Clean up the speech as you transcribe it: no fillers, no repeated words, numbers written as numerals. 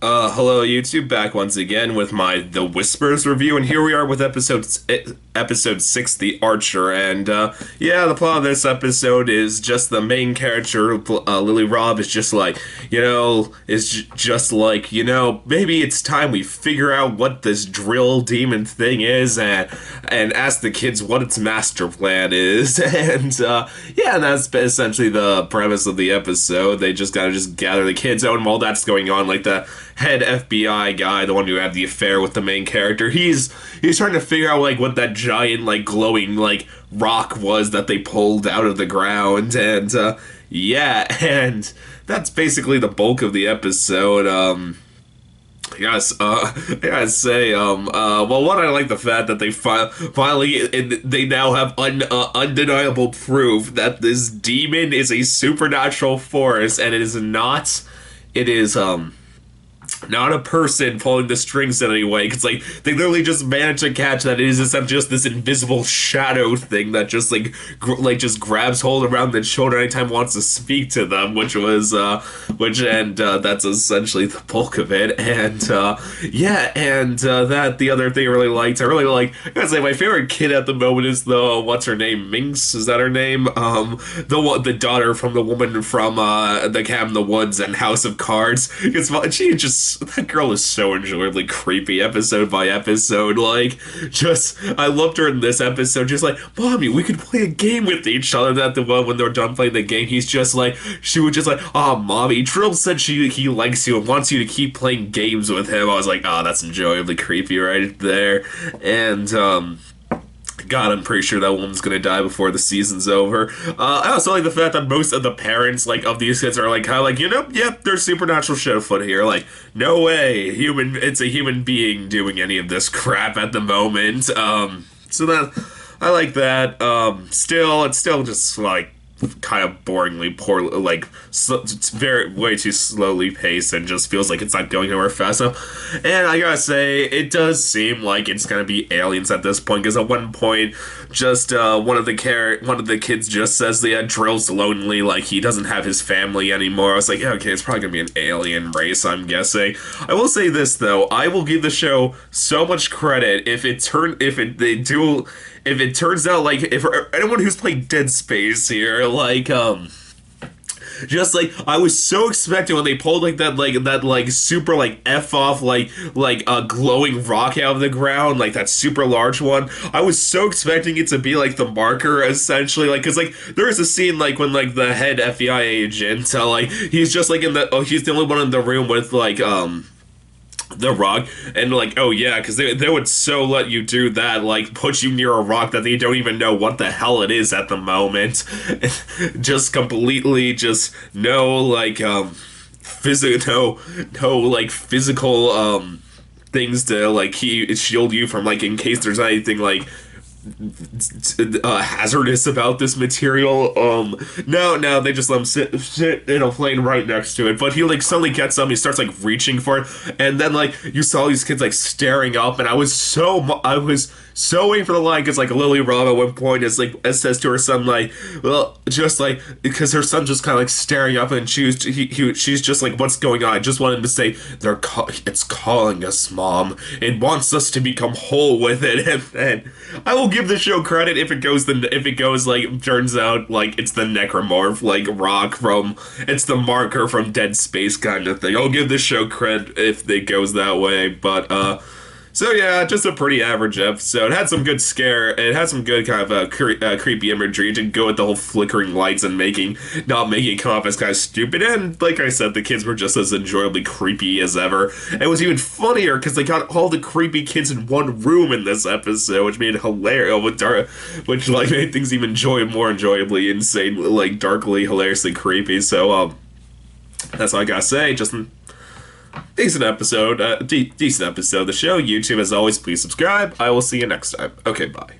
Hello YouTube, back once again with my The Whispers review, and here we are with episode 6, The Archer, and yeah, the plot of this episode is just the main character, Lily Robb, is just like, maybe it's time we figure out what this drill demon thing is, and ask the kids what its master plan is, and yeah, that's essentially the premise of the episode. They just gotta just gather the kids out, and while that's going on, like the head FBI guy, the one who had the affair with the main character, he's trying to figure out like what that giant like glowing like rock was that they pulled out of the ground, and yeah, and that's basically the bulk of the episode. Yes, I gotta say, well, one, I like the fact that they finally, they now have undeniable proof that this demon is a supernatural force, and it is, not a person pulling the strings in any way, because like they literally just managed to catch that it is essentially just this invisible shadow thing that just like just grabs hold around the shoulder anytime it wants to speak to them, that's essentially the bulk of it. And yeah, and that the other thing I really like, I gotta say my favorite kid at the moment is the, what's her name, Minx, is that her name, the daughter from the woman from the Cabin in the Woods and House of Cards. That girl is so enjoyably creepy episode by episode. Like, I loved her in this episode. Just like, Mommy, we could play a game with each other. That the one when they're done playing the game, she was just like, oh, Mommy, Trill said he likes you and wants you to keep playing games with him. I was like, oh, that's enjoyably creepy right there. And, God, I'm pretty sure that woman's gonna die before the season's over. I also like the fact that most of the parents, like, of these kids are, like, kind of like, yep, there's supernatural shit afoot here. Like, no way, it's a human being doing any of this crap at the moment. So I like that. It's still just, like, kind of boringly poor, like it's very way too slowly paced and just feels like it's not going anywhere fast enough. And I gotta say, it does seem like it's gonna be aliens at this point, because at one point, just one of the kids just says that Drill's lonely, like he doesn't have his family anymore. I was like, yeah, okay, it's probably gonna be an alien race, I'm guessing. I will say this though, I will give the show so much credit if it turns out, like, if anyone who's played Dead Space here, like, just like I was so expecting when they pulled like that super like F off glowing rock out of the ground, like that super large one. I was so expecting it to be like the marker, essentially, like, because like there is a scene like when like the head FBI agent, like he's just like he's the only one in the room with like the rock, and like, oh yeah, because they would so let you do that, like put you near a rock that they don't even know what the hell it is at the moment. Just completely just no like physical things to like shield you from, like, in case there's anything like hazardous about this material. No, they just let him sit in a plane right next to it. But he like suddenly gets up, and he starts like reaching for it, and then like you saw these kids like staring up, and I was so waiting for the line, because like Lily Robb at one point says to her son, like, well, just like, because her son just kind of like staring up, and she's just like, what's going on? I just wanted to say it's calling us, Mom. It wants us to become whole with it. And I will give the show credit if it goes like, turns out like it's the necromorph like rock from, it's the marker from Dead Space kind of thing. I'll give the show credit if it goes that way. But so yeah, just a pretty average episode. It had some good It had some good kind of creepy imagery to go with the whole flickering lights and not making it come off as kind of stupid. And like I said, the kids were just as enjoyably creepy as ever. It was even funnier because they got all the creepy kids in one room in this episode, which made it hilarious. Which like made things even more enjoyably insane, like darkly, hilariously creepy. So that's all I gotta say. Just decent episode. Decent episode of the show. YouTube, as always, please subscribe. I will see you next time. Okay, bye.